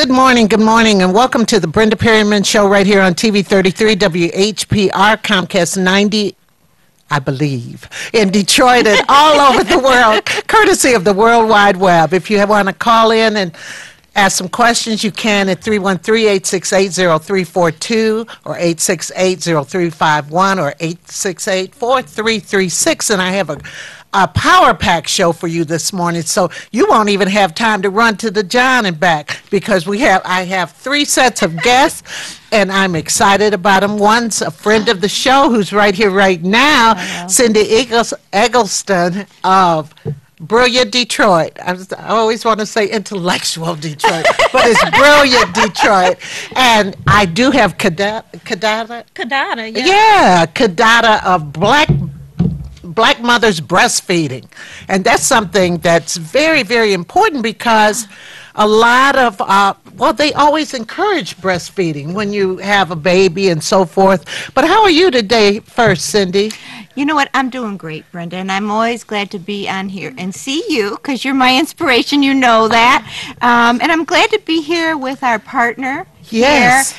Good morning, and welcome to the Brenda Perryman Show right here on TV 33 WHPR Comcast 90, I believe, in Detroit and all over the world, courtesy of the World Wide Web. If you want to call in and ask some questions, you can at 313-868-0342 or 868-0351 or 868-4336. And I have a power pack show for you this morning, so you won't even have time to run to the John and back, because I have three sets of guests, and I'm excited about them. One's a friend of the show who's right here right now, Cindy Eggleston of Brilliant Detroit. I always want to say intellectual Detroit, but it's Brilliant Detroit. And I do have Kadada, yeah, Kadada of Black Mothers Breastfeeding. And that's something that's very, very important, because a lot of, they always encourage breastfeeding when you have a baby and so forth. But how are you today first, Cindy? You know what? I'm doing great, Brenda, and I'm always glad to be on here and see you, because you're my inspiration, you know that. And I'm glad to be here with our partner. Yes.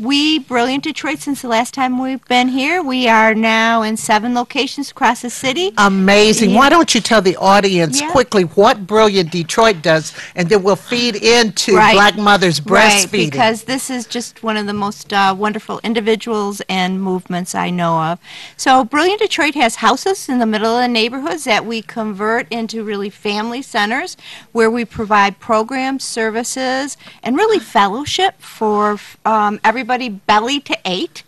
We, Brilliant Detroit, since the last time we've been here, we are now in 7 locations across the city. Amazing. Yeah. Why don't you tell the audience quickly what Brilliant Detroit does, and then we'll feed into Black Mothers Breastfeeding. Right, because this is just one of the most wonderful individuals and movements I know of. So Brilliant Detroit has houses in the middle of the neighborhoods that we convert into really family centers, where we provide programs, services, and really fellowship for everybody belly to 8.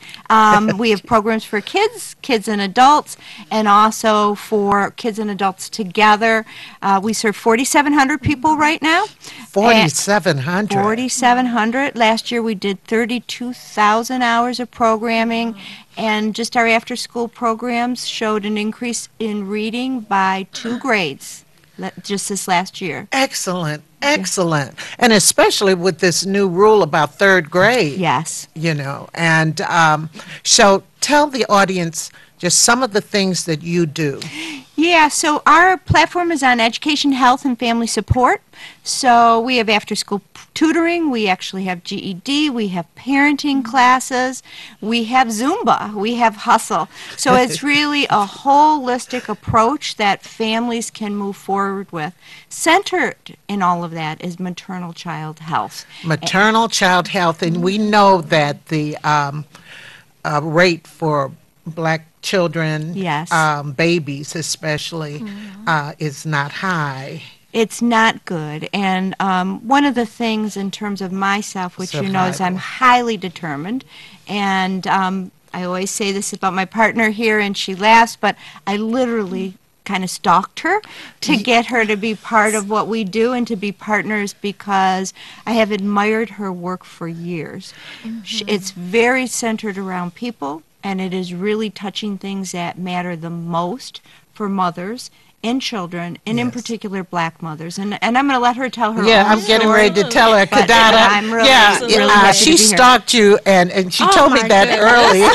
We have programs for kids and adults, and also for kids and adults together. We serve 4,700 people right now. 4,700? 4,700. Last year we did 32,000 hours of programming, and just our after-school programs showed an increase in reading by 2 grades just this last year. Excellent. Excellent. And especially with this new rule about 3rd grade. Yes. You know, and so tell the audience just some of the things that you do. Yeah, so our platform is on education, health, and family support. So we have after-school tutoring, we actually have GED, we have parenting classes, we have Zumba, we have hustle. So it's really a holistic approach that families can move forward with. Centered in all of that is maternal child health. Maternal child health, and we know that the rate for Black children, babies especially, is not high. It's not good. And one of the things in terms of myself, which you know, is I'm highly determined. And I always say this about my partner here, and she laughs, but I literally kind of stalked her to get her to be part of what we do and to be partners, because I have admired her work for years. It's very centered around people, and it is really touching things that matter the most for mothers and children, and in particular Black mothers. And I'm going to let her tell her own I'm getting story, ready to tell her. Kadada, I'm really, really she stalked you, and she told me that earlier.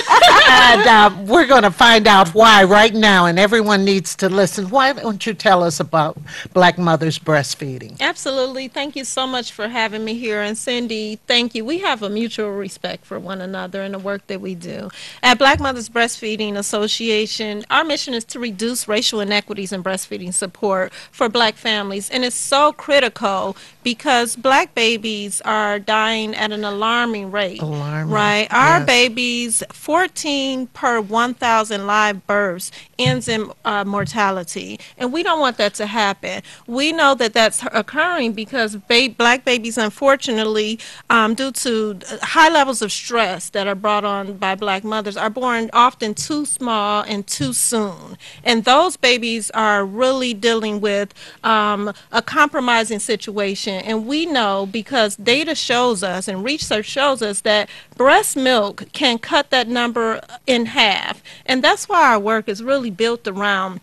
And we're going to find out why right now, and everyone needs to listen. Why don't you tell us about Black Mothers Breastfeeding? Absolutely. Thank you so much for having me here. And Cindy, thank you. We have a mutual respect for one another and the work that we do. At Black Mothers Breastfeeding Association, our mission is to reduce racial inequities in breastfeeding support for Black families, and it's so critical because Black babies are dying at an alarming rate. Right? Our babies, 14 per 1,000 live births ends in mortality, and we don't want that to happen. We know that that's occurring because Black babies, unfortunately, due to high levels of stress that are brought on by Black mothers, are born often too small and too soon, and those babies are really dealing with a compromising situation. And we know, because data shows us and research shows us, that breast milk can cut that number in half. And that's why our work is really built around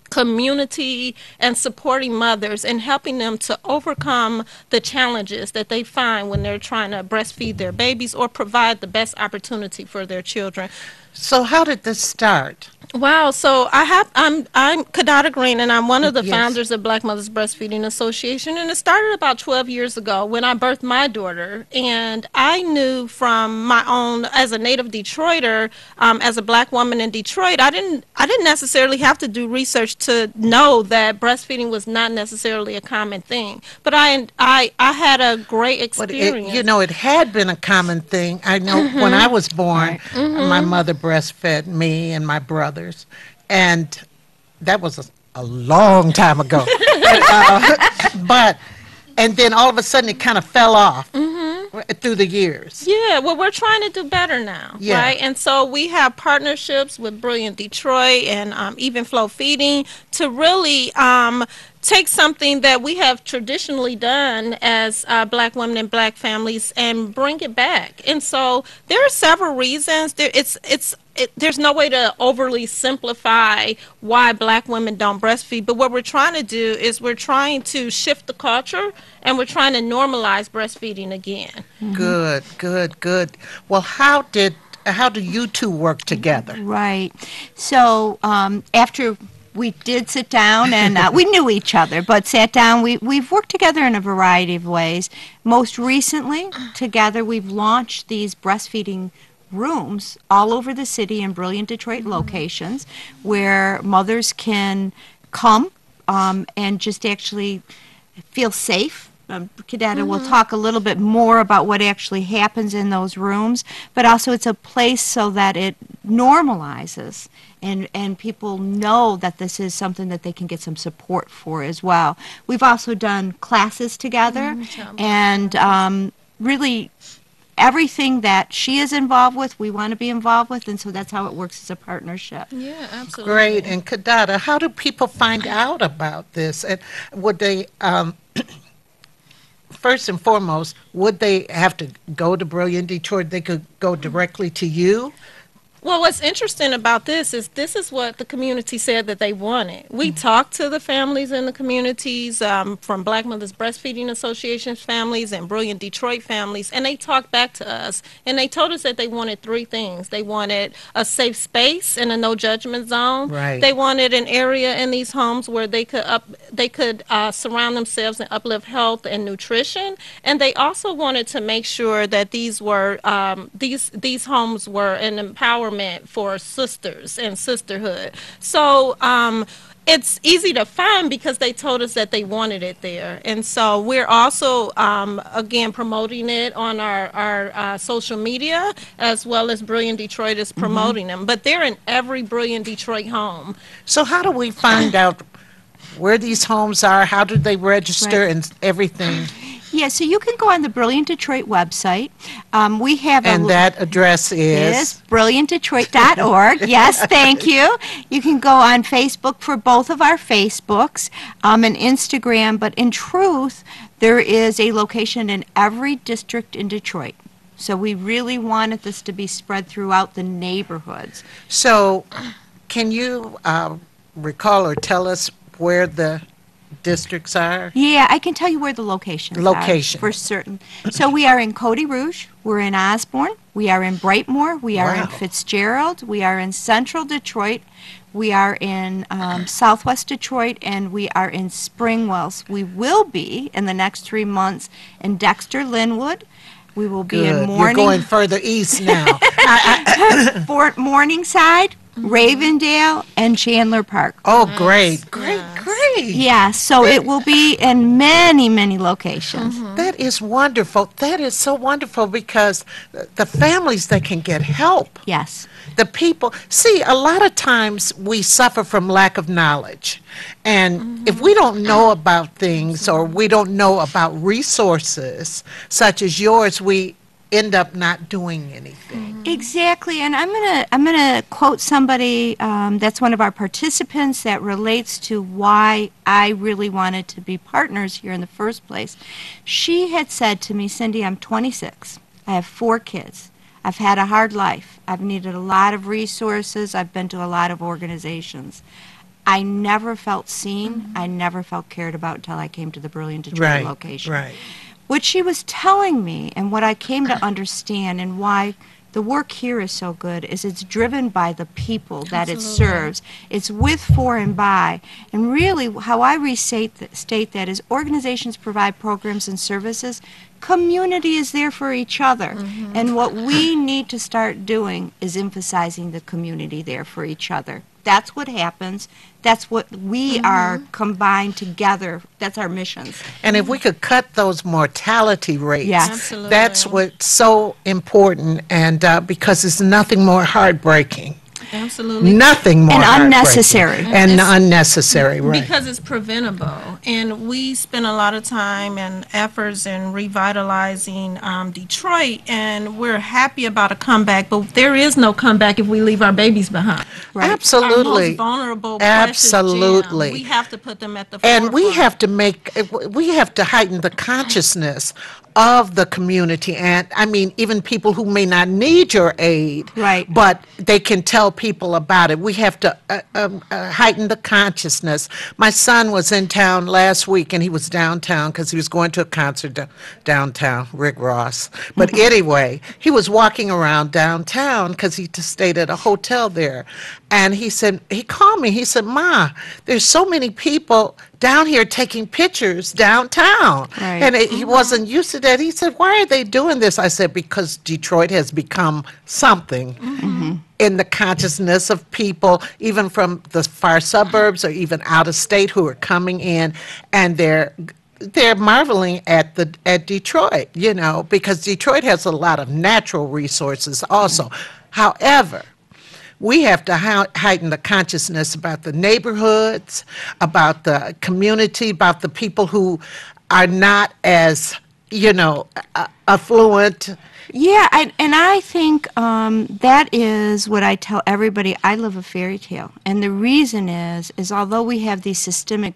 community and supporting mothers and helping them to overcome the challenges that they find when they're trying to breastfeed their babies or provide the best opportunity for their children. So how did this start? Wow, so I'm Kadada Green, and I'm one of the Yes. founders of Black Mothers Breastfeeding Association, and it started about 12 years ago when I birthed my daughter. And I knew from my own, as a native Detroiter, as a Black woman in Detroit, I didn't necessarily have to do research to know that breastfeeding was not necessarily a common thing. But I had a great But experience. it had been a common thing. I know when I was born, my mother breastfed me and my brothers, and that was a long time ago. And then all of a sudden it kind of fell off through the years. Yeah, well, we're trying to do better now, Yeah. right? And so we have partnerships with Brilliant Detroit and Even Flow Feeding to really take something that we have traditionally done as Black women and Black families and bring it back. And so there are several reasons. There's no way to overly simplify why Black women don't breastfeed, but what we're trying to do is we're trying to shift the culture and we're trying to normalize breastfeeding again. Good, good, good. Well, how do you two work together? Right. So after we did sit down, and we knew each other, but sat down, we've worked together in a variety of ways. Most recently, together, we've launched these breastfeeding rooms all over the city in Brilliant Detroit locations where mothers can come and just actually feel safe. Kadada will talk a little bit more about what actually happens in those rooms, but also it's a place so that it normalizes and people know that this is something that they can get some support for as well. We've also done classes together, and really everything that she is involved with, we want to be involved with, and so that's how it works as a partnership. Yeah, absolutely. Great. And Kadada, how do people find out about this? And would they, first and foremost, would they have to go to Brilliant Detroit? They could go directly to you? Well, what's interesting about this is what the community said that they wanted. We talked to the families in the communities, from Black Mothers Breastfeeding Association's families and Brilliant Detroit families, and they talked back to us, and they told us that they wanted three things. They wanted a safe space and a no judgment zone. Right. They wanted an area in these homes where they could surround themselves and uplift health and nutrition, and they also wanted to make sure that these were these homes were an empowerment for sisters and sisterhood. So it's easy to find because they told us that they wanted it there. And so we're also, again, promoting it on our social media, as well as Brilliant Detroit is promoting them. But they're in every Brilliant Detroit home. So how do we find out where these homes are? How do they register and everything? Yeah, so you can go on the Brilliant Detroit website. We have And that address is? brilliantdetroit.org. Yes, thank you. You can go on Facebook for both of our Facebooks and Instagram, but in truth, there is a location in every district in Detroit. So we really wanted this to be spread throughout the neighborhoods. So can you recall or tell us where the districts are? Yeah, I can tell you where the locations are for certain. So we are in Cody Rouge, we're in Osborne, we are in Brightmoor, we are in Fitzgerald, we are in Central Detroit, we are in Southwest Detroit, and we are in Springwells. We will be in the next 3 months in Dexter, Linwood. We will be in You're going further east now. Fort Morningside, Ravendale, and Chandler Park. Oh, great, great, Yes. great. Yeah, so it will be in many, many locations. That is wonderful. That is so wonderful because the families that can get help, Yes. the people, see, a lot of times we suffer from lack of knowledge. And if we don't know about things or we don't know about resources such as yours, we end up not doing anything. Exactly, and I'm gonna quote somebody that's one of our participants that relates to why I really wanted to be partners here in the first place. She had said to me, Cindy, I'm 26. I have 4 kids. I've had a hard life. I've needed a lot of resources. I've been to a lot of organizations. I never felt seen. I never felt cared about until I came to the Brilliant Detroit location. Right. What she was telling me and what I came to understand and why the work here is so good is it's driven by the people that it Absolutely. serves. It's with, for, and by. And really, how I restate state that is organizations provide programs and services. Community is there for each other. And what we need to start doing is emphasizing the community there for each other. That's what happens. That's what we are combined together. That's our missions. And if we could cut those mortality rates, Yes. Absolutely. that's what's so important, and because it's nothing more heartbreaking. Absolutely. Nothing more And heartbreaking. unnecessary. And It's- unnecessary, right. Because it's preventable. And we spend a lot of time and efforts in revitalizing Detroit, and we're happy about a comeback, but there is no comeback if we leave our babies behind. Right. Our Absolutely. most vulnerable, precious Absolutely. gem. We have to put them at the forefront. And we have to heighten the consciousness of the community, and I mean even people who may not need your aid, Right. but they can tell people about it. We have to heighten the consciousness. My son was in town last week, and he was downtown because he was going to a concert downtown, Rick Ross. But anyway, he was walking around downtown because he just stayed at a hotel there, and he called me. He said, "Ma, there's so many people down here taking pictures downtown." Right. And he wasn't used to that. He said, "Why are they doing this?" I said, "Because Detroit has become something in the consciousness of people, even from the far suburbs or even out of state, who are coming in, and they're marveling at Detroit, because Detroit has a lot of natural resources also. However, we have to heighten the consciousness about the neighborhoods, about the community, about the people who are not as, affluent. Yeah, and I think that is what I tell everybody. I live a fairy tale. And the reason is although we have these systemic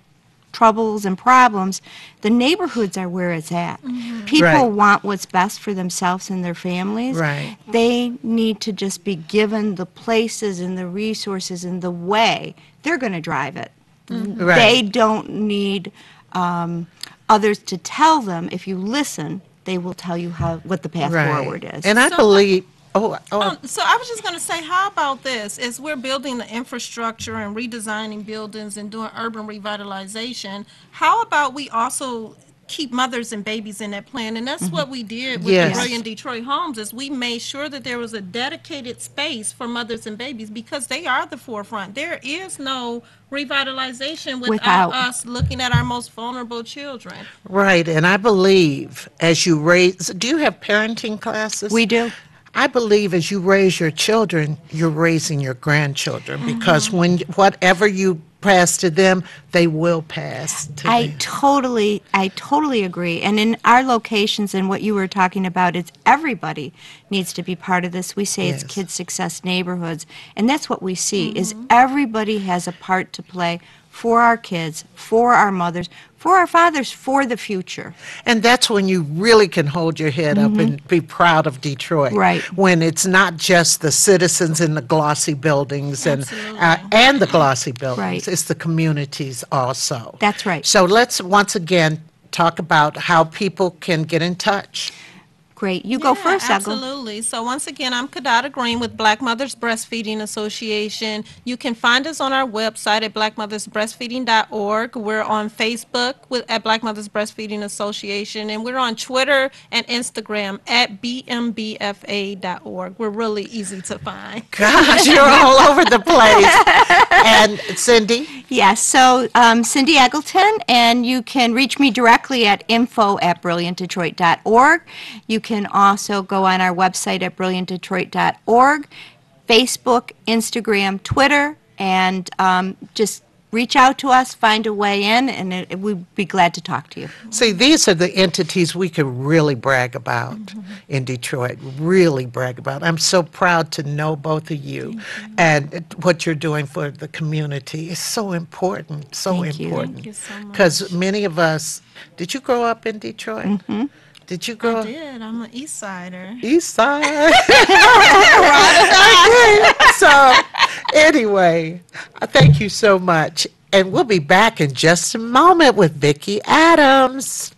troubles and problems, the neighborhoods are where it's at. People Right. want what's best for themselves and their families. Right. They need to just be given the places and the resources and the way. They're going to drive it. Right. They don't need others to tell them. If you listen, they will tell you what the path Right. forward is. And I So- believe, So I was just going to say, how about this? As we're building the infrastructure and redesigning buildings and doing urban revitalization, how about we also keep mothers and babies in that plan? And that's what we did with Yes. the Brilliant Detroit Homes, is we made sure that there was a dedicated space for mothers and babies because they are the forefront. There is no revitalization without Without. us looking at our most vulnerable children. right, and I believe as you raise, do you have parenting classes? We do. I believe as you raise your children, you're raising your grandchildren, because whatever you pass to them, they will pass to I them. totally agree. And in our locations and what you were talking about, it's everybody needs to be part of this. We say it's Yes. Kids Success Neighborhoods, and that's what we see is everybody has a part to play for our kids, for our mothers, for our fathers, for the future. And that's when you really can hold your head up and be proud of Detroit. Right. When it's not just the citizens in the glossy buildings Absolutely. and the glossy buildings. Right. It's the communities also. That's right. So let's once again talk about how people can get in touch. Great. You go first, Ethel. Absolutely. So once again, I'm Kadada Green with Black Mothers Breastfeeding Association. You can find us on our website at blackmothersbreastfeeding.org. We're on Facebook at Black Mothers Breastfeeding Association, and we're on Twitter and Instagram at bmbfa.org. We're really easy to find. Gosh, you're all over the place. And Cindy? Yes, so Cindy Eggleton, and you can reach me directly at info@brilliantdetroit.org. You can also go on our website at brilliantdetroit.org, Facebook, Instagram, Twitter, and just reach out to us, find a way in, and we'd be glad to talk to you. See, these are the entities we can really brag about in Detroit, really brag about. I'm so proud to know both of you, and what you're doing for the community is so important, so Thank you. important. Thank you so much. Because many of us, did you grow up in Detroit? Did you grow I up? did. I'm an East Sider. East Side. Okay. So, anyway, thank you so much. And we'll be back in just a moment with Vicki Adams.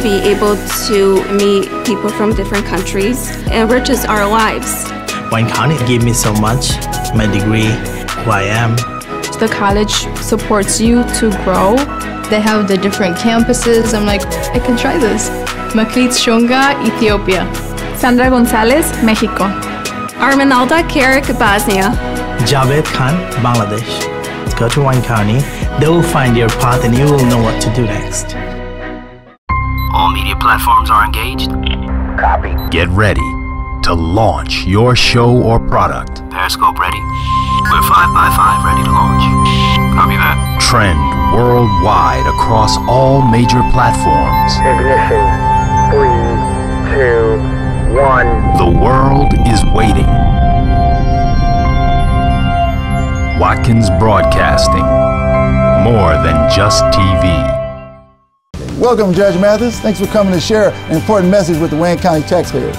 be able to meet people from different countries. It enriches our lives. Wayne County gave me so much, my degree, who I am. The college supports you to grow. They have the different campuses. I'm like, I can try this. Maklit Shunga, Ethiopia. Sandra Gonzalez, Mexico. Arminalda Carrick, Bosnia. Javed Khan, Bangladesh. Go to Wayne County. They will find your path and you will know what to do next. All media platforms are engaged. Copy. Get ready to launch your show or product. Periscope ready. We're 5x5 ready to launch. Copy that. Trend worldwide across all major platforms. Ignition. 3, 2, 1. The world is waiting. Watkins Broadcasting. More than just TV. Welcome, Judge Mathis. Thanks for coming to share an important message with the Wayne County taxpayers.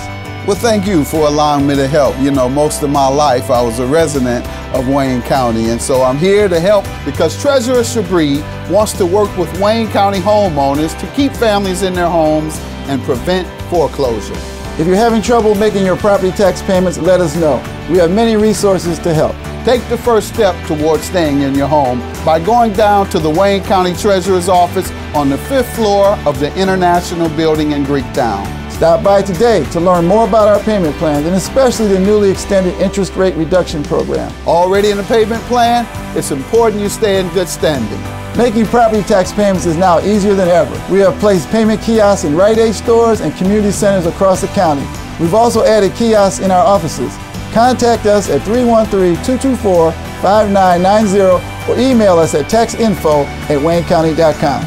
Well, thank you for allowing me to help. You know, most of my life I was a resident of Wayne County, and so I'm here to help because Treasurer Shabri wants to work with Wayne County homeowners to keep families in their homes and prevent foreclosure. If you're having trouble making your property tax payments, let us know. We have many resources to help. Take the first step towards staying in your home by going down to the Wayne County Treasurer's office on the 5th floor of the International Building in Greektown. Stop by today to learn more about our payment plans and especially the newly extended interest rate reduction program. Already in the payment plan? It's important you stay in good standing. Making property tax payments is now easier than ever. We have placed payment kiosks in Rite Aid stores and community centers across the county. We've also added kiosks in our offices. Contact us at 313-224-5990 or email us at taxinfo@waynecounty.com.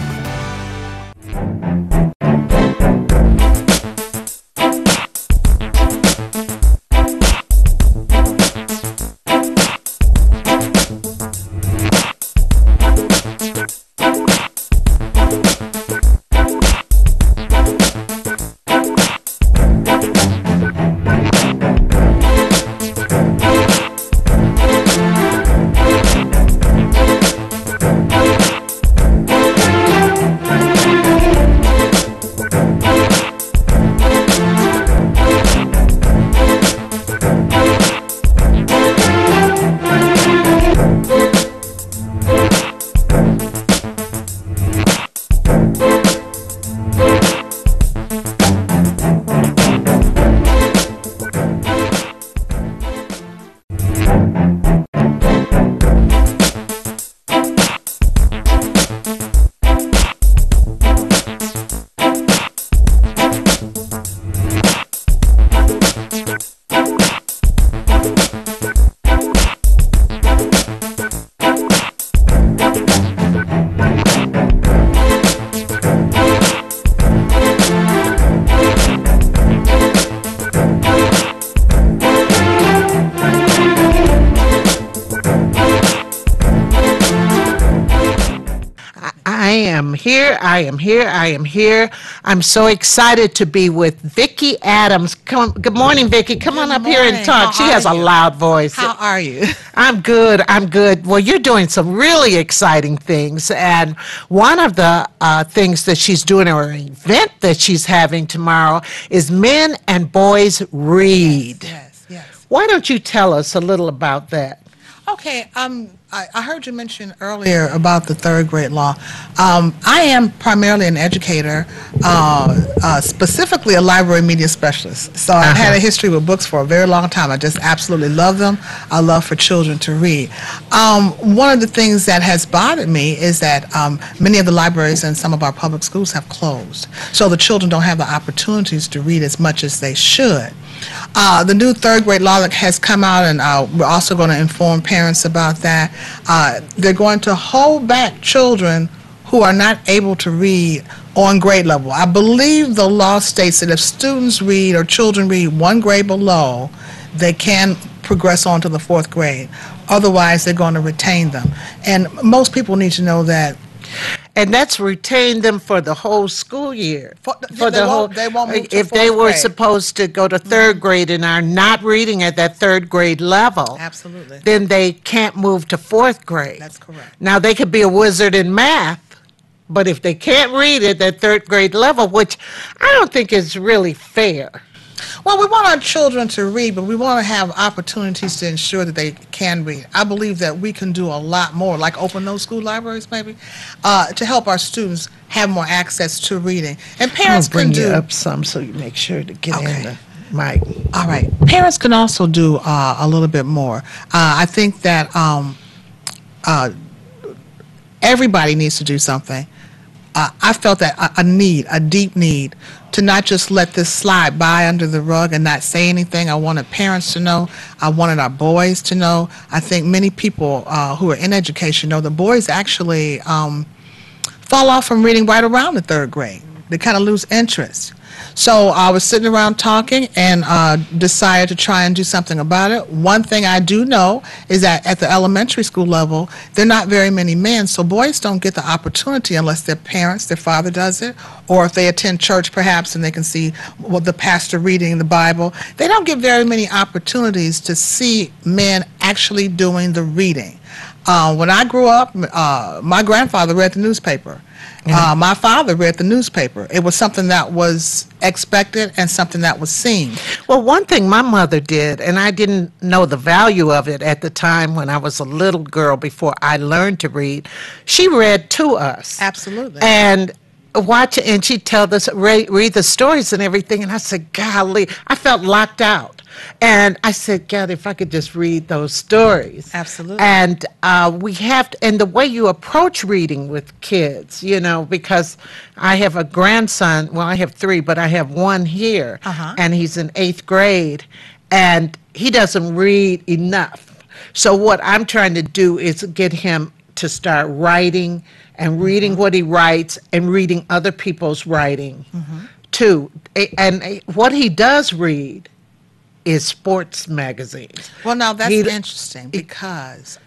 I am here. I'm so excited to be with Vicki Adams. Good morning, Vicki. Come on up here and talk. She has a loud voice. How are you? I'm good. Well, you're doing some really exciting things. And one of the things that she's doing, or an event that she's having tomorrow, is Men and Boys Read. Yes. Why don't you tell us a little about that? Okay, I heard you mention earlier about the third grade law. I am primarily an educator, specifically a library media specialist. So I've had a history with books for a very long time. I just absolutely love them. I love for children to read. One of the things that has bothered me is that many of the libraries in some of our public schools have closed. So the children don't have the opportunities to read as much as they should. The new third grade law that has come out, and we're also going to inform parents about that. They're going to hold back children who are not able to read on grade level. I believe the law states that if students read or children read one grade below, they can progress on to the fourth grade. Otherwise, they're going to retain them. And most people need to know that. And that's retain them for the whole school year. They won't move to if they fourth were grade. supposed to go to third grade and are not reading at that third grade level, Absolutely. then they can't move to fourth grade. That's correct. Now, they could be a wizard in math, But if they can't read at that third grade level, which I don't think is really fair. Well, we want our children to read, but we want to have opportunities to ensure that they can read. I believe that we can do a lot more, like open those school libraries maybe, to help our students have more access to reading. And parents I'm gonna can bring do... you up some so you make sure to get in the mic. All right. Parents can also do a little bit more. I think that everybody needs to do something. I felt that a deep need to not just let this slide by under the rug and not say anything. I wanted parents to know. I wanted our boys to know. I think many people who are in education know the boys actually fall off from reading right around the third grade. They kind of lose interest. So I was sitting around talking and decided to try and do something about it. One thing I do know is that at the elementary school level, there are not very many men, so boys don't get the opportunity unless their parents, their father does it, or if they attend church perhaps and they can see the pastor reading the Bible. They don't get very many opportunities to see men actually doing the reading. When I grew up, my grandfather read the newspaper. My father read the newspaper. It was something that was expected and something that was seen. Well, one thing my mother did, and I didn't know the value of it at the time when I was a little girl before I learned to read, she read to us. Absolutely. And and she'd tell us, read the stories and everything, and I said, golly, I felt locked out. And I said, God, if I could just read those stories. Absolutely. And we have to, and the way you approach reading with kids, you know, because I have a grandson, well, I have three, but I have one here, and he's in 8th grade, and he doesn't read enough. So what I'm trying to do is get him to start writing and reading what he writes and reading other people's writing, too. And what he does read is sports magazines. Well, now that's interesting because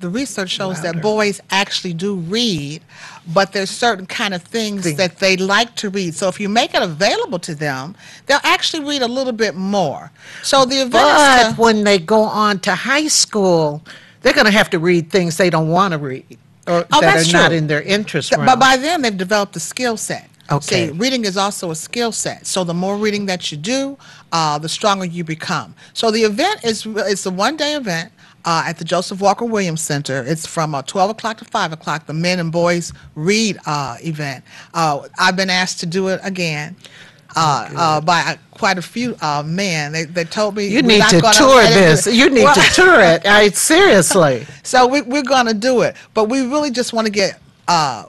the research shows that boys actually do read, but there's certain kind of things that they like to read. So if you make it available to them, they'll actually read a little bit more. So the event But when they go on to high school, they're going to have to read things they don't want to read or that are not in their interest realm. But by then, they've developed a skill set. Okay. See, reading is also a skill set. So the more reading that you do, the stronger you become. So the event it's a one-day event at the Joseph Walker Williams Center. It's from 12 o'clock to 5 o'clock, the Men and Boys Read event. I've been asked to do it again by quite a few men. They told me you need to tour this. You need to tour it. Seriously. So we're going to do it, but we really just want to get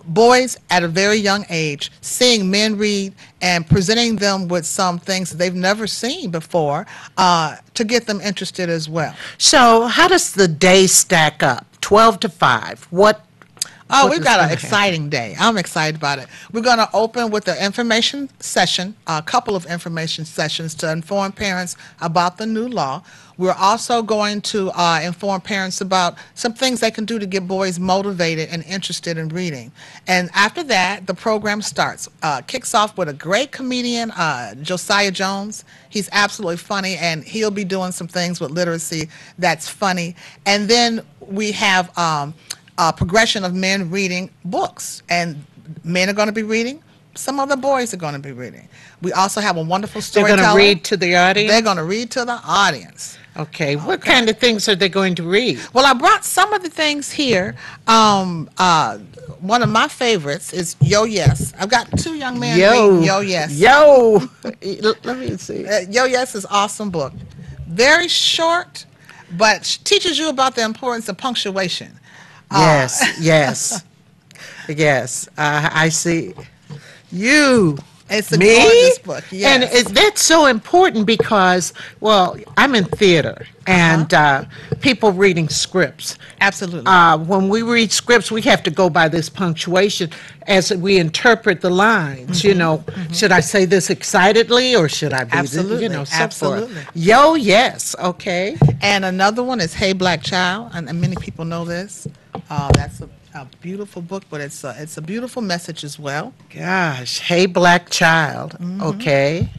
boys at a very young age seeing men read and presenting them with some things that they've never seen before to get them interested as well. So how does the day stack up? 12 to 5. We've got an exciting day. I'm excited about it. We're going to open with an information session, a couple of information sessions to inform parents about the new law. We're also going to inform parents about some things they can do to get boys motivated and interested in reading. And after that, the program starts. Kicks off with a great comedian, Josiah Jones. He's absolutely funny, and he'll be doing some things with literacy that's funny. And then we have progression of men reading books, and men are going to be reading. Some other boys are going to be reading. We also have a wonderful storyteller. They're going to read to the audience? They're going to read to the audience. Okay. What kind of things are they going to read? Well, I brought some of the things here. One of my favorites is Yo Yes. I've got two young men reading Yo Yes. Yo! Let me see. Yo Yes is an awesome book. Very short, but teaches you about the importance of punctuation. Yes. I see. It's a gorgeous book. Yes. And that's so important because, well, I'm in theater and people reading scripts. Absolutely. When we read scripts, we have to go by this punctuation as we interpret the lines. You know, should I say this excitedly or should I be? Absolutely. So Absolutely. forth. Yo, yes. Okay. And another one is Hey Black Child, and many people know this. That's a beautiful book, but it's a beautiful message as well. Gosh, Hey Black Child. Okay.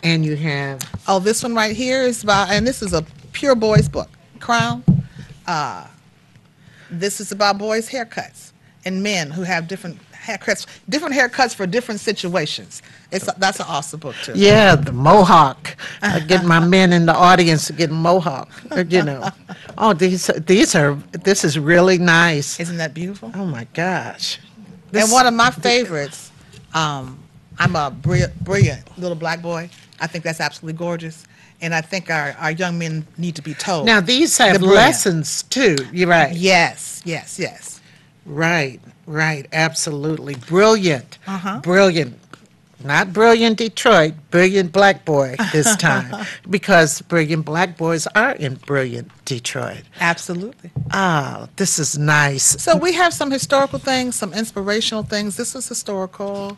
And you have this one right here is about, and this is a pure boys book, Crown. This is about boys' haircuts. and men who have different haircuts for different situations. That's an awesome book too. Yeah, the mohawk. I get my men in the audience to get mohawk. Oh, this is really nice. Isn't that beautiful? Oh my gosh. And one of my favorites. I'm a brilliant little black boy. I think that's absolutely gorgeous. And I think our young men need to be told. Now, these have lessons, too. You're right. Yes. Right, absolutely. Brilliant. Brilliant. Not brilliant Detroit, brilliant black boy this time. Because brilliant black boys are in brilliant Detroit. Absolutely. Ah, this is nice. So we have some historical things, some inspirational things. This is historical.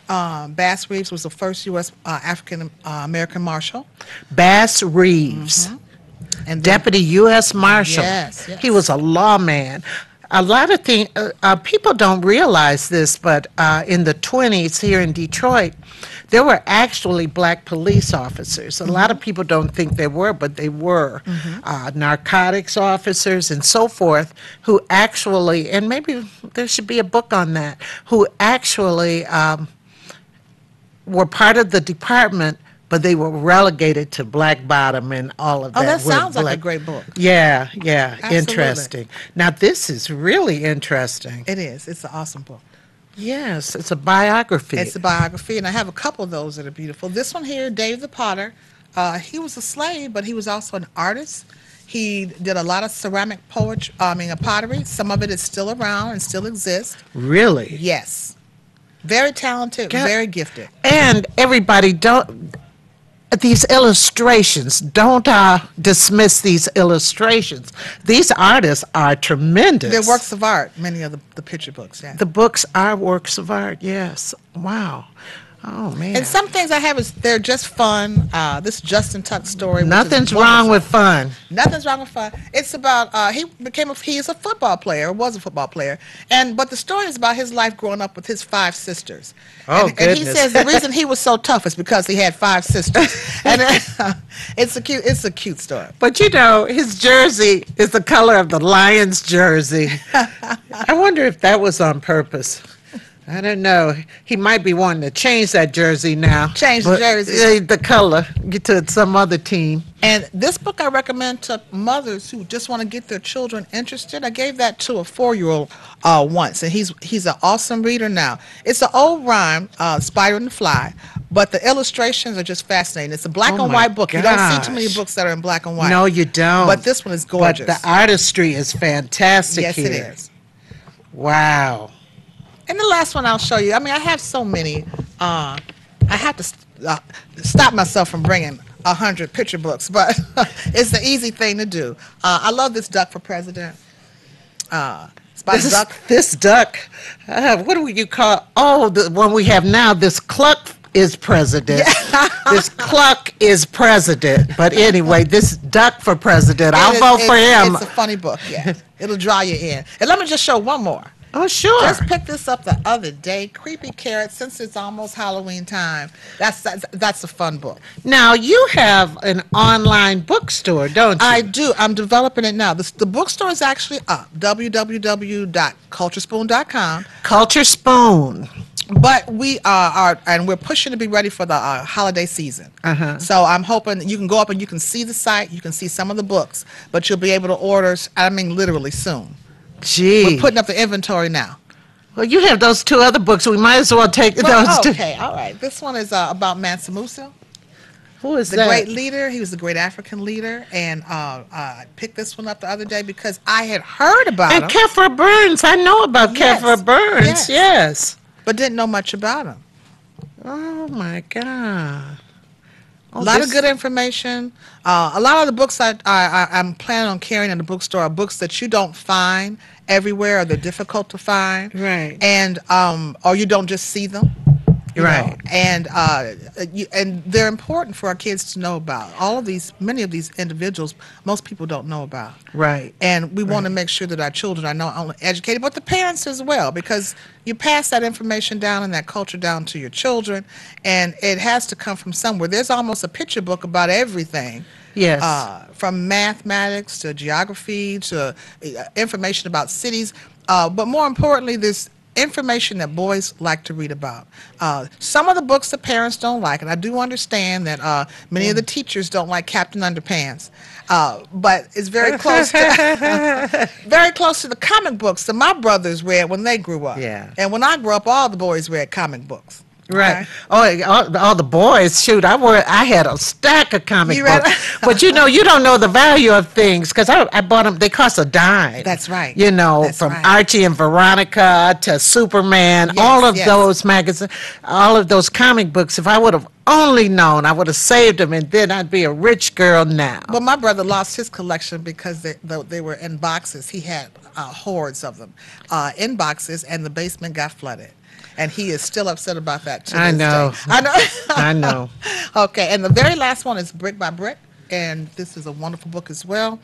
Bass Reeves was the first U.S. African American Marshal. Bass Reeves, and Deputy U.S. Marshal. Yes. He was a lawman. A lot of things, people don't realize this, but in the 20s here in Detroit, there were actually black police officers. A lot of people don't think there were, but they were. Narcotics officers and so forth, who actually, and maybe there should be a book on that, who actually were part of the department, but they were relegated to black bottom and all of that. Oh, that sounds like a great book. Yeah, interesting. Now, this is really interesting. It is. It's an awesome book. Yes, it's a biography. It's a biography, and I have a couple of those that are beautiful. This one here, Dave the Potter, he was a slave, but he was also an artist. He did a lot of ceramic pottery. Some of it is still around and still exists. Really? Yes. Very talented, very gifted. And everybody these illustrations, don't dismiss these illustrations. These artists are tremendous. They're works of art, many of the picture books. Yeah. The books are works of art, yes. Wow. Oh, man. And some things I have they're just fun. This Justin Tuck story. Nothing's wrong with fun. Nothing's wrong with fun. It's about, he's a football player, was a football player. But the story is about his life growing up with his 5 sisters. Oh, and he says the reason he was so tough is because he had 5 sisters. And it's a cute story. But his jersey is the color of the Lions jersey. I wonder if that was on purpose. I don't know. He might be wanting to change that jersey now. Change the jersey. The color. Get to some other team. And this book I recommend to mothers who just want to get their children interested. I gave that to a 4-year-old once, and he's an awesome reader now. It's an old rhyme, Spider and the Fly, but the illustrations are just fascinating. It's a black and white book. Gosh. You don't see too many books that are in black and white. No, you don't. But this one is gorgeous. But the artistry is fantastic here. Yes, it is. Wow. And the last one I'll show you. I mean, I have so many. I have to stop myself from bringing 100 picture books, but it's the easy thing to do. I love this duck for president. This duck, what do you call? Oh, the one we have now. This cluck is president. Yeah. This cluck is president. But anyway, this duck for president. I'll vote for him. It's a funny book. Yeah, it'll draw you in. And let me just show one more. Oh, sure. Just picked this up the other day. Creepy Carrot, since it's almost Halloween time. That's a fun book. Now, you have an online bookstore, don't you? I do. I'm developing it now. The bookstore is actually up, www.culturespoon.com. Culture Spoon. But we and we're pushing to be ready for the holiday season. So I'm hoping you can go up and you can see the site. You can see some of the books, but you'll be able to order, I mean, literally soon. Gee. We're putting up the inventory now. Well, you have those 2 other books. We might as well take those 2. Okay, all right. This one is about Mansa Musa. Who is the that? Great leader. He was the great African leader. And I picked this one up the other day because I had heard about him. And Kefra Burns. I know about Kefra Burns. Yes. But didn't know much about him. Oh, my God. A lot of good information. A lot of the books I'm planning on carrying in the bookstore are books that you don't find everywhere, or they're difficult to find. Right. And or you don't just see them. Right. And they're important for our kids to know about. Many of these individuals, most people don't know about. Right. And we want to make sure that our children are not only educated, but the parents as well, because you pass that information down and that culture down to your children, and it has to come from somewhere. There's almost a picture book about everything. Yes. From mathematics to geography to information about cities. But more importantly, there's information that boys like to read about. Some of the books the parents don't like, and I do understand that many of the teachers don't like Captain Underpants. But it's very close to very close to the comic books that my brothers read when they grew up. Yeah. And when I grew up, all the boys read comic books. Right. Okay. Oh, all the boys, shoot, I had a stack of comic You read books. But you don't know the value of things, because I bought them, they cost a dime. That's right. From Archie and Veronica to Superman, all of those magazines, all of those comic books. If I would have only known, I would have saved them, and then I'd be a rich girl now. But my brother lost his collection because they were in boxes. He had hordes of them in boxes, and the basement got flooded. And he is still upset about that to I this know. day. I know. I know. Okay, and the very last one is Brick by Brick, and this is a wonderful book as well.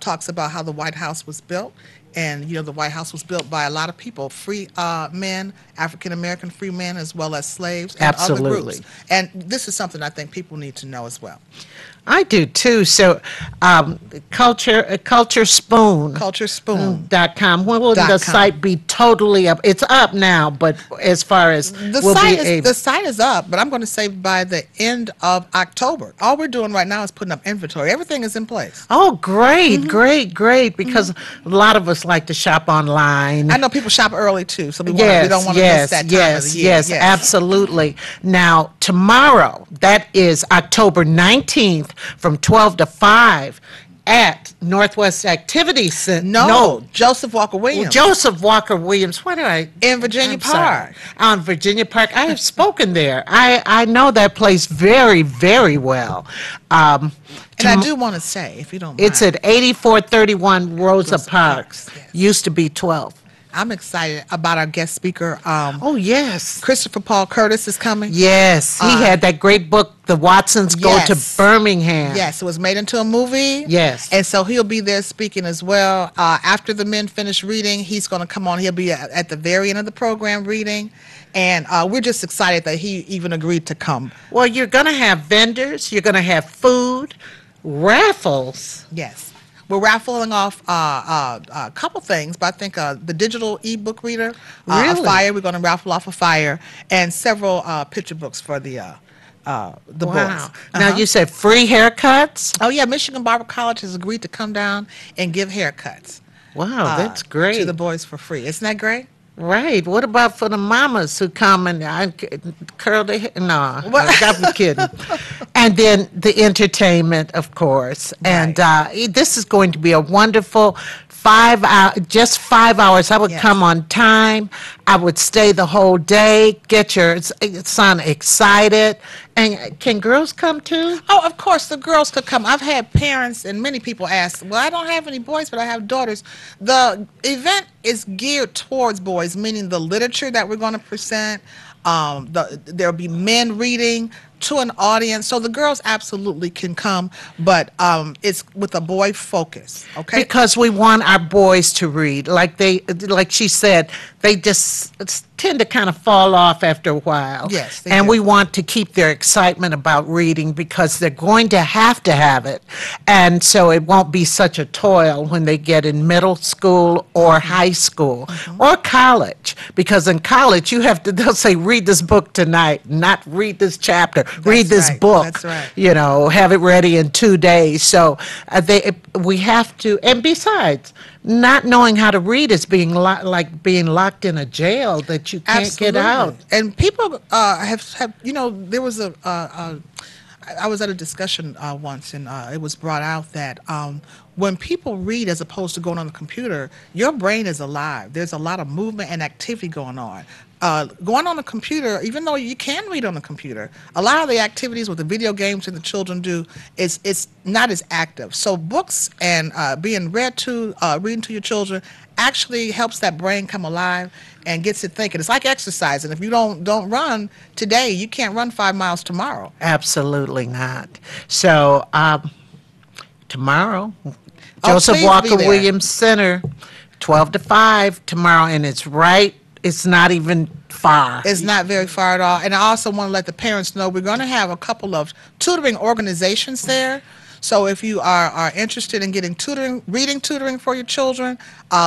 Talks about how the White House was built, and the White House was built by a lot of people, free men, African American free men, as well as slaves and other groups. And this is something I think people need to know as well. I do too. So, culturespoon.com. When will the site be totally up? It's up now, but as far as the site is up, but I'm going to say by the end of October. All we're doing right now is putting up inventory. Everything is in place. Oh, great, great! Because a lot of us like to shop online. I know people shop early too, so we don't want to miss that time of the year. Yes, absolutely. Now, tomorrow, that is October 19th, from 12 to 5 at Northwest Activity Center. No, Joseph Walker Williams. Joseph Walker Williams. What do I? In Virginia Park. On Virginia Park. I have spoken there. I know that place very, very well. And I do want to say, if you don't mind. It's at 8431 Rosa Parks. Yes. Used to be 12. I'm excited about our guest speaker. Oh, yes. Christopher Paul Curtis is coming. Yes. He had that great book, The Watsons Go to Birmingham. Yes, it was made into a movie. Yes. And so he'll be there speaking as well. After the men finish reading, he's going to come on. He'll be at the very end of the program reading. And we're just excited that he even agreed to come. Well, you're going to have vendors. You're going to have food, raffles. Yes. We're raffling off a couple things, but I think the digital ebook reader, a Fire. We're going to raffle off a Fire, and several picture books for the boys. Now you said free haircuts? Oh yeah, Michigan Barber College has agreed to come down and give haircuts. Wow, that's great. To the boys for free. Isn't that great? Right. What about for the mamas who come and curl their hair? No, I'm kidding. And then the entertainment, of course. Right. And this is going to be a wonderful 5 hours, just 5 hours. I would come on time. I would stay the whole day, get your son excited. And can girls come too? Oh, of course, the girls could come. I've had parents and many people ask, well, I don't have any boys, but I have daughters. The event is geared towards boys, meaning the literature that we're going to present, there'll be men reading to an audience, so the girls absolutely can come, but it's with a boy focus, okay? Because we want our boys to read. Like she said, they just tend to kind of fall off after a while. Yes, and we want to keep their excitement about reading because they're going to have it, and so it won't be such a toil when they get in middle school or high school or college. Because in college, they'll say, read this book tonight, not read this chapter. Read this book. That's right. Have it ready in 2 days. So we have to, and besides, not knowing how to read is like being locked in a jail that you can't get out. And people have there was I was at a discussion once, and it was brought out that when people read as opposed to going on the computer, your brain is alive. There's a lot of movement and activity going on. Going on the computer, even though you can read on the computer, a lot of the activities with the video games and the children do it's not as active. So books and being reading to your children actually helps that brain come alive and gets it thinking. It's like exercising. If you don't run today, you can't run 5 miles tomorrow. Absolutely not. So tomorrow, Joseph Walker Williams Center, 12 to 5 tomorrow, and it's not even far. It's not very far at all. And I also want to let the parents know we're going to have a couple of tutoring organizations there. So if you are interested in getting tutoring, reading tutoring for your children,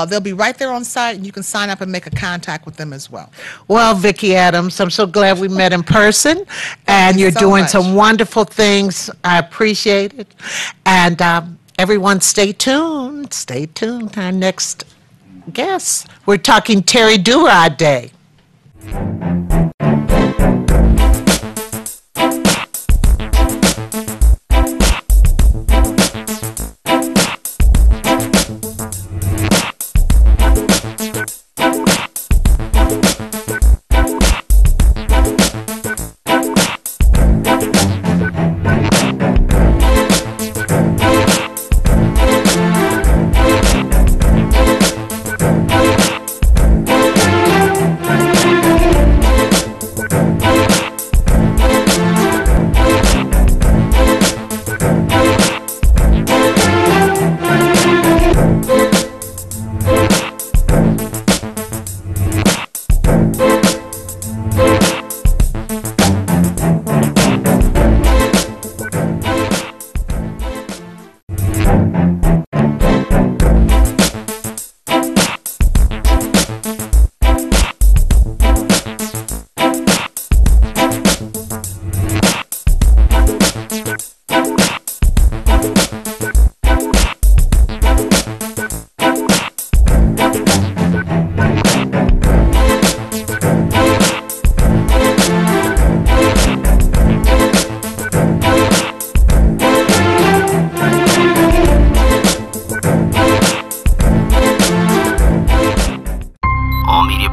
they'll be right there on site, and you can sign up and make a contact with them as well. Well, Vicki Adams, I'm so glad we met in person, and you're doing some wonderful things. I appreciate it. And everyone stay tuned. Stay tuned. Our next guest, we're talking Terry Do-Rod Day.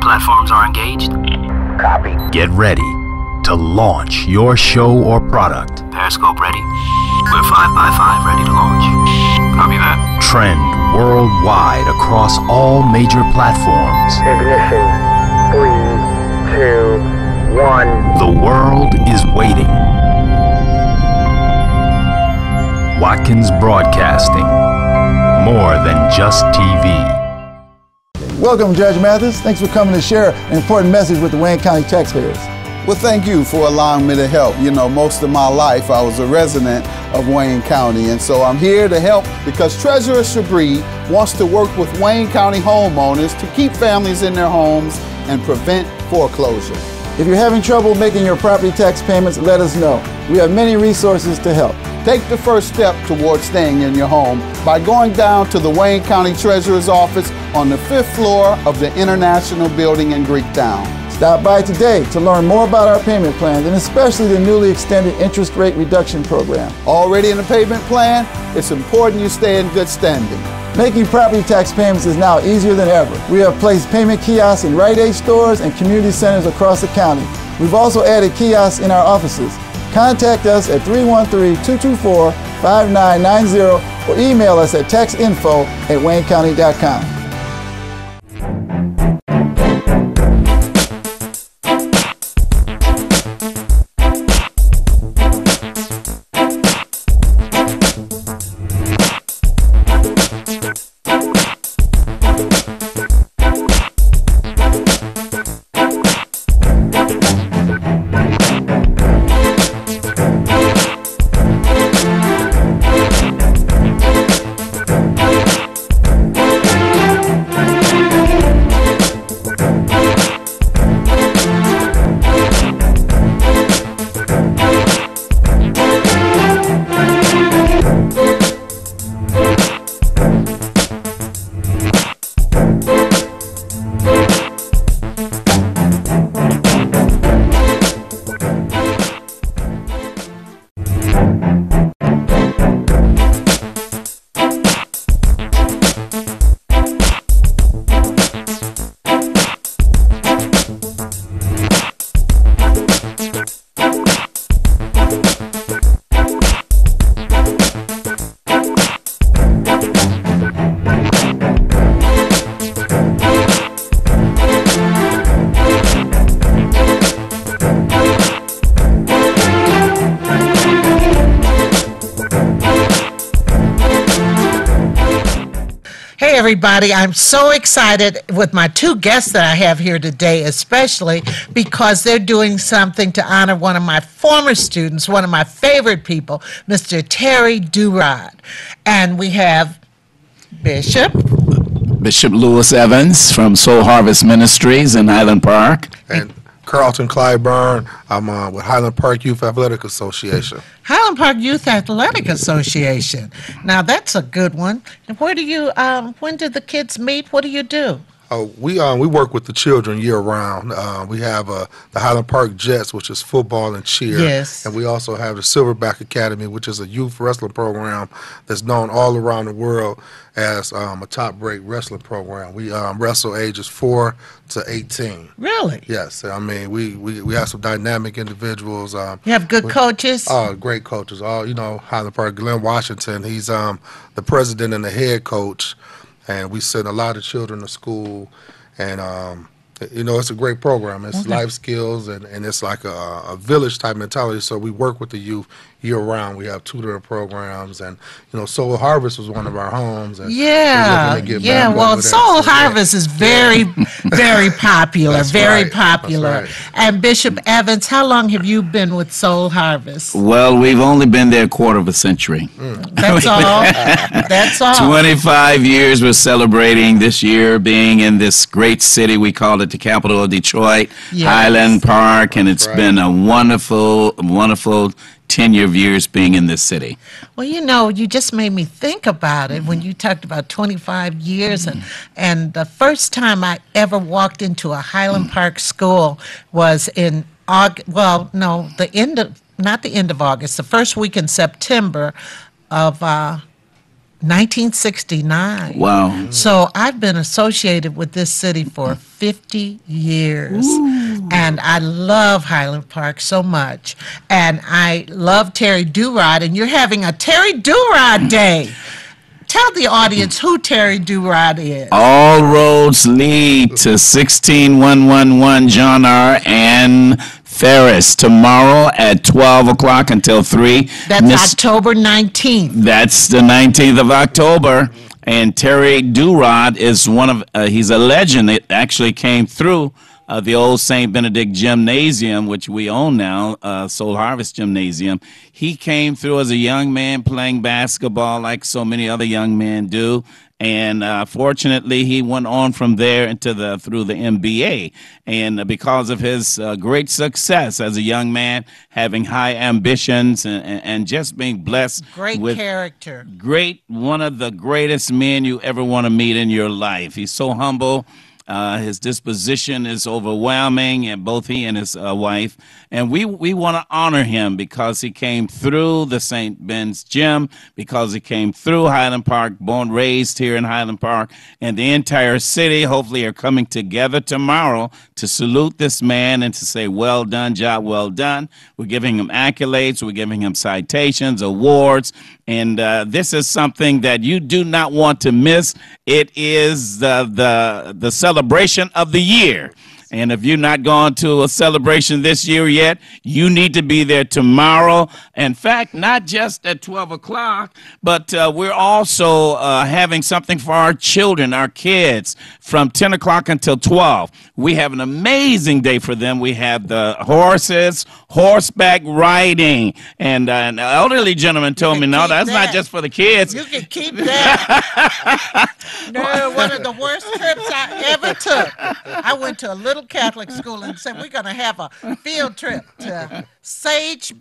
Platforms are engaged. Copy. Get ready to launch your show or product. Periscope ready. We're 5x5 ready to launch. Copy that. Trend worldwide across all major platforms. Ignition. 3, 2, 1. The world is waiting. Watkins Broadcasting. More than just TV. Welcome, Judge Mathis. Thanks for coming to share an important message with the Wayne County taxpayers. Well, thank you for allowing me to help. You know, most of my life I was a resident of Wayne County, and so I'm here to help because Treasurer Shabri wants to work with Wayne County homeowners to keep families in their homes and prevent foreclosure. If you're having trouble making your property tax payments, let us know. We have many resources to help. Take the first step towards staying in your home by going down to the Wayne County Treasurer's office on the 5th floor of the International Building in Greektown. Stop by today to learn more about our payment plans and especially the newly extended interest rate reduction program. Already in the payment plan? It's important you stay in good standing. Making property tax payments is now easier than ever. We have placed payment kiosks in Rite Aid stores and community centers across the county. We've also added kiosks in our offices. Contact us at 313-224-5990 or email us at taxinfo@waynecounty.com. Hi, everybody. I'm so excited with my two guests that I have here today, especially because they're doing something to honor one of my former students, one of my favorite people, Mr. Terry Durod. And we have Bishop Lewis Evans from Soul Harvest Ministries in Highland Park. And Carlton Clyburn. I'm with Highland Park Youth Athletic Association. Highland Park Youth Athletic Association. Now, that's a good one. And where do you, when do the kids meet? What do you do? We work with the children year round. We have the Highland Park Jets, which is football and cheer. Yes. And we also have the Silverback Academy, which is a youth wrestling program that's known all around the world as a top-rate wrestling program. We wrestle ages 4 to 18. Really? Yes. I mean, we have some dynamic individuals. You have good coaches? Oh, great coaches. Highland Park, Glenn Washington, he's the president and the head coach. And we send a lot of children to school, and it's a great program. It's life skills, and it's like a village type mentality. So we work with the youth year round. We have tutoring programs, and Soul Harvest was one of our homes. And well, Soul Harvest is very, very popular. That's very right. popular. That's right. And Bishop Evans, how long have you been with Soul Harvest? Well, we've only been there a quarter of a century. That's all. That's all. 25 years we're celebrating this year being in this great city. We call it the capital of Detroit, Yes. Highland Park, and it's been a wonderful, wonderful tenure of years being in this city. Well, you just made me think about it when you talked about 25 years. And the first time I ever walked into a Highland Park school was in August. Well, no, not the end of August, the first week in September of 1969. Wow. So I've been associated with this city for 50 years. And I love Highland Park so much. And I love Terry Durod. And you're having a Terry Durod Day. Tell the audience who Terry Durod is. All roads lead to 16111 John R. and Ferris tomorrow at 12 o'clock until 3. That's October 19th. That's the 19th of October. And Terry Durod is he's a legend. It actually came through the old St. Benedict Gymnasium, which we own now, Soul Harvest Gymnasium. He came through as a young man playing basketball like so many other young men do. And fortunately, he went on from there through the NBA. And because of his great success as a young man, having high ambitions and just being blessed with character. One of the greatest men you ever want to meet in your life. He's so humble. His disposition is overwhelming, and both he and his wife. And we want to honor him because he came through the St. Ben's Gym, because he came through Highland Park, born, raised here in Highland Park, and the entire city hopefully are coming together tomorrow to salute this man and to say, well done, job well done. We're giving him accolades. We're giving him citations, awards. And this is something that you do not want to miss. It is the celebration of the year. And if you're not going to a celebration this year yet, you need to be there tomorrow. In fact, not just at 12 o'clock, but we're also having something for our children, our kids, from 10 o'clock until 12. We have an amazing day for them. We have the horses, horseback riding. And an elderly gentleman told me, no, that's not just for the kids. You can keep that. No, one of the worst trips I ever took. I went to a little Catholic school and said, we're going to have a field trip to Sage,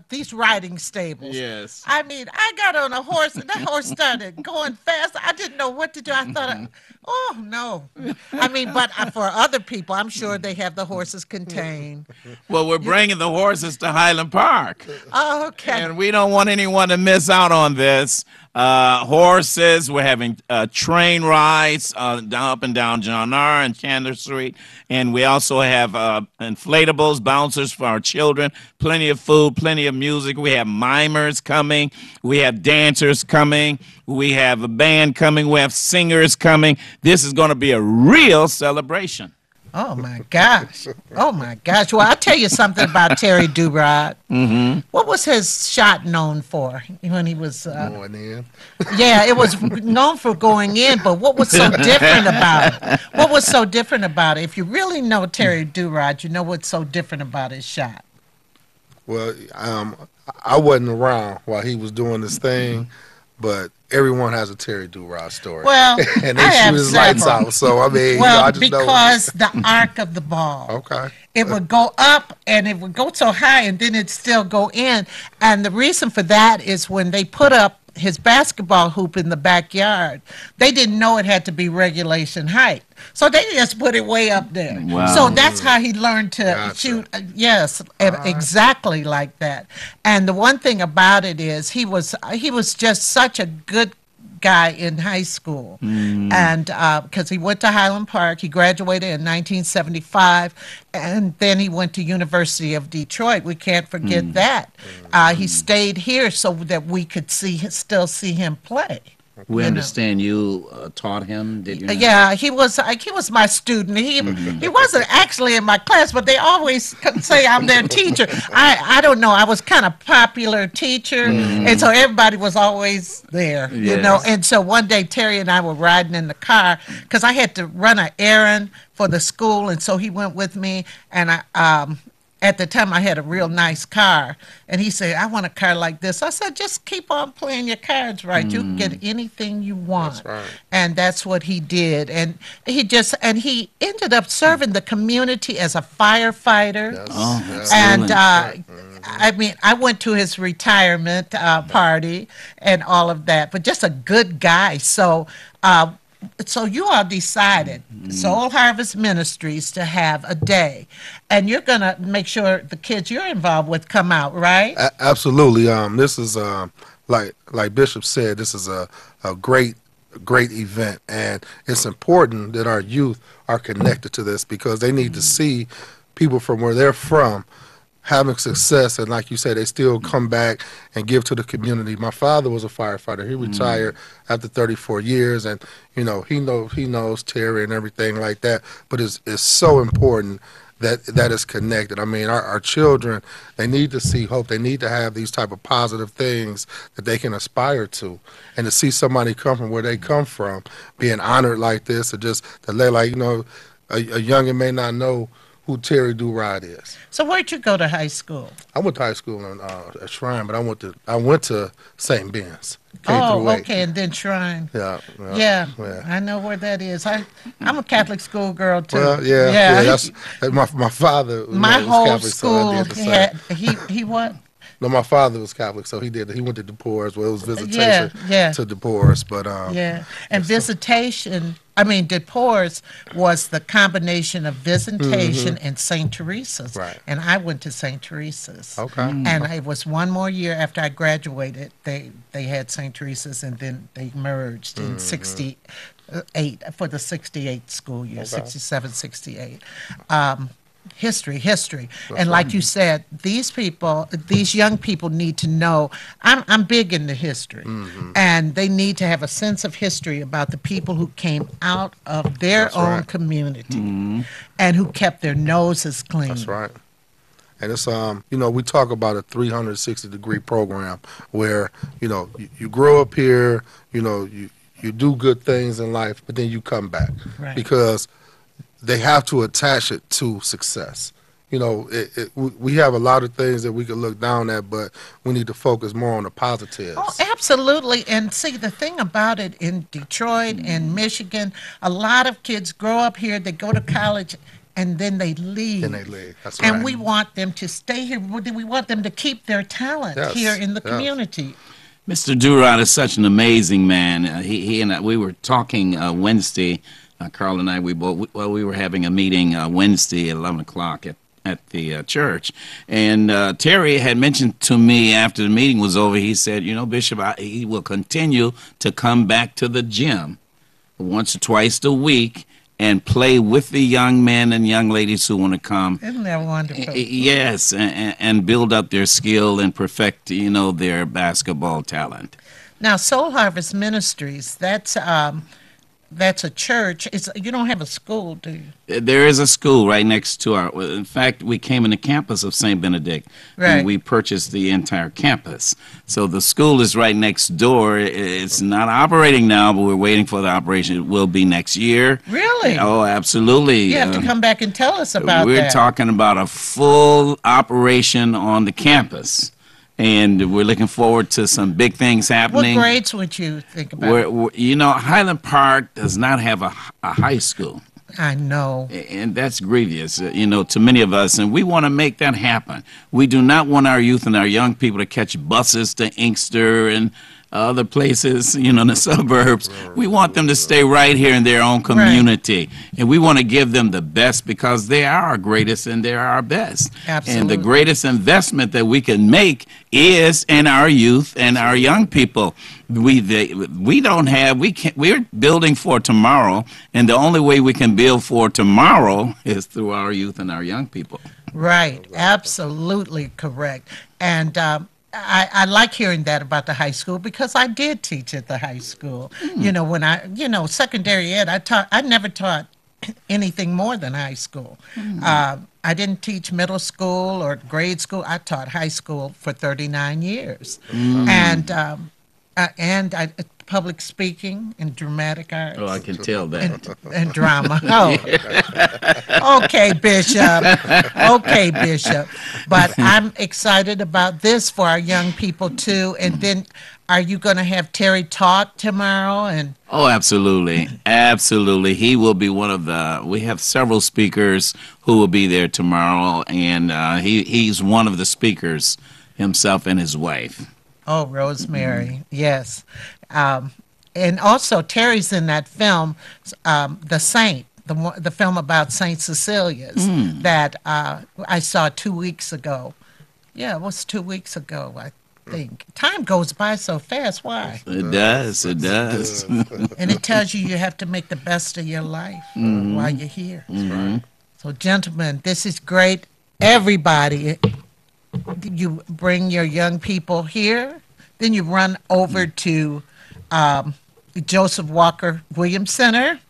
these riding stables. Yes. I mean, I got on a horse, and that horse started going fast. I didn't know what to do. I thought, oh, no. I mean, but for other people, I'm sure they have the horses contained. Well, we're bringing the horses to Highland Park. Oh, okay. And we don't want anyone to miss out on this. Horses, we're having train rides up and down John R. and Chandler Street. And we also have inflatables, bouncers for our children, plenty of food, plenty of music. We have mimers coming. We have dancers coming. We have a band coming. We have singers coming. This is going to be a real celebration. Oh my gosh. Oh my gosh. Well, I'll tell you something about Terry Durod. Mm-hmm. What was his shot known for when he was Going in. Yeah, it was known for going in, but what was so different about it? What was so different about it? If you really know Terry Durod, you know what's so different about his shot. Well, I wasn't around while he was doing this thing, but everyone has a Terry Durod story. Well, and they I have shoot his lights several. out. So I mean, Well, I just because the arc of the ball. Okay. It would go up and it would go so high and then it'd still go in. And the reason for that is when they put up his basketball hoop in the backyard, they didn't know it had to be regulation height. So they just put it way up there. Wow. So that's how he learned to shoot. Yes, exactly like that. And the one thing about it is he was just such a good guy in high school. And because he went to Highland Park, he graduated in 1975, and then he went to University of Detroit. We can't forget that. He stayed here so that we could still see him play. We understand you taught him, did you not? Yeah, he was my student. He wasn't actually in my class, but they always say I'm their teacher. I don't know. I was kind of popular teacher, and so everybody was always there, you know. And so one day Terry and I were riding in the car because I had to run an errand for the school, and so he went with me, and at the time, I had a real nice car, and he said, I want a car like this. I said, just keep on playing your cards right. You can get anything you want. That's right. And that's what he did. And he ended up serving the community as a firefighter. Yes. Oh, that's And excellent. I mean, I went to his retirement party and all of that, but just a good guy. So you all decided, Soul Harvest Ministries, to have a day, and you're going to make sure the kids you're involved with come out, right? Absolutely. This is like Bishop said, this is a great event, and it's important that our youth are connected to this because they need to see people from where they're from having success, and like you said, they still come back and give to the community. My father was a firefighter. He retired after 34 years, and you know he knows Terry and everything like that. But it's so important that is connected. I mean, our children, they need to see hope. They need to have these type of positive things that they can aspire to, and to see somebody come from where they come from being honored like this, or just to let, like, you know, a youngin may not know who Terry Durod is. So where'd you go to high school? I went to high school at Shrine, but I went to St. Ben's. Okay, and then Shrine. Yeah. I know where that is. I'm a Catholic school girl too. Well, yeah. That's my father. My whole Catholic, school so I did he what? No, my father was Catholic, so he went to DePore. Well, it was visitation to DePore, but and visitation. I mean, DePore's was the combination of visitation and St. Teresa's, right? And I went to St. Teresa's. Okay. And it was one more year after I graduated. They had St. Teresa's, and then they merged in '68 for the '68 school year, 67, 68. History. And like you said, these young people need to know. I'm big into history, and they need to have a sense of history about the people who came out of their own community and who kept their noses clean. That's right. And it's you know, we talk about a 360-degree program where, you know, you grow up here, you know, you do good things in life, but then you come back because they have to attach it to success. You know, we have a lot of things that we can look down at, but we need to focus more on the positives. Oh, absolutely. And see, the thing about it in Detroit and Michigan, a lot of kids grow up here, they go to college, and then they leave. That's right. And we want them to stay here. We want them to keep their talent here in the community. Mr. Durod is such an amazing man. He and we were talking Wednesday. Carl and I, we were having a meeting Wednesday at 11 o'clock at the church. And Terry had mentioned to me after the meeting was over, he said, you know, Bishop, he will continue to come back to the gym once or twice a week and play with the young men and young ladies who want to come. Isn't that wonderful? Yes, and build up their skill and perfect, you know, their basketball talent. Now, Soul Harvest Ministries, that's that's a church. You don't have a school, do you? There is a school right next to our. In fact, we came in the campus of St. Benedict, Right. and we purchased the entire campus. So the school is right next door. It's not operating now, but we're waiting for the operation. It will be next year. Really? Oh, absolutely. You have to come back and tell us about We're that. talking about a full operation on the campus. And we're looking forward to some big things What happening. grades would you think about? You know, Highland Park does not have a high school. I know. And that's grievous, you know, to many of us. And we want to make that happen. We do not want our youth and our young people to catch buses to Inkster and other places, you know, in the suburbs. We want them to stay right here in their own community. And we want to give them the best because they are our greatest and they're our best. Absolutely. And the greatest investment that we can make is in our youth and our young people. We're building for tomorrow, and the only way we can build for tomorrow is through our youth and our young people. Right. Absolutely correct. And I like hearing that about the high school because I did teach at the high school. You know, secondary ed, I never taught anything more than high school. I didn't teach middle school or grade school. I taught high school for 39 years. And I public speaking and dramatic arts. Oh, I can tell that. And drama. Oh, okay, Bishop. Okay, Bishop. But I'm excited about this for our young people too. And then, are you going to have Terry talk tomorrow? And oh, absolutely, absolutely. He will be one of the. We have several speakers who will be there tomorrow, and he's one of the speakers himself and his wife. Oh, Rosemary, yes. And also, Terry's in that film, The Saint, the film about Saint Cecilia's that I saw 2 weeks ago. Yeah, it was 2 weeks ago, I think. Time goes by so fast. Why? It does. It does. And it tells you have to make the best of your life while you're here. So, gentlemen, this is great. Everybody, you bring your young people here, then you run over to Joseph Walker Williams Center,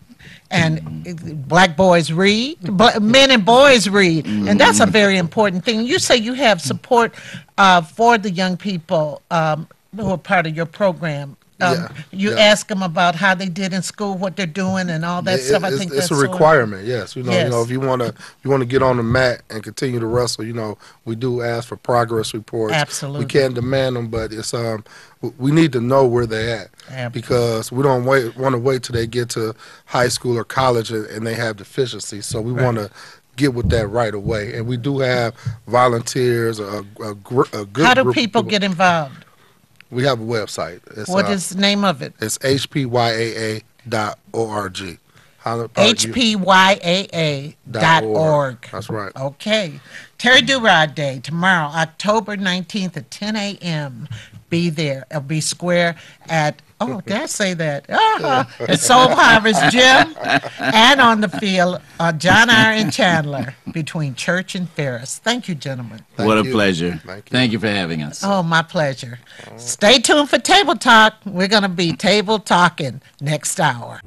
and Black boys read, men and boys read, and that's a very important thing. You say you have support for the young people who are part of your program. You ask them about how they did in school, what they're doing, and all that stuff. I think it's that's a requirement. Yes, you know, Yes. you know, if you want to get on the mat and continue to wrestle, you know, we do ask for progress reports. Absolutely. We can't demand them, but it's we need to know where they're at. Absolutely. Because we don't want to wait till they get to high school or college and they have deficiencies. So we want to get with that right away. And we do have volunteers, a good How do group of people get involved? We have a website. It's, What is the name of it? It's hpyaa.org. hpyaa.org. That's right. Okay. Terry Do-Rod Day tomorrow, October 19th at 10 a.m. Be there. It'll be square at, oh, did I say that? At Soul Harvest Gym and on the field on John R. and Chandler between Church and Ferris. Thank you, gentlemen. What a pleasure. Thank you for having us. Oh, my pleasure. Stay tuned for Table Talk. We're going to be table talking next hour.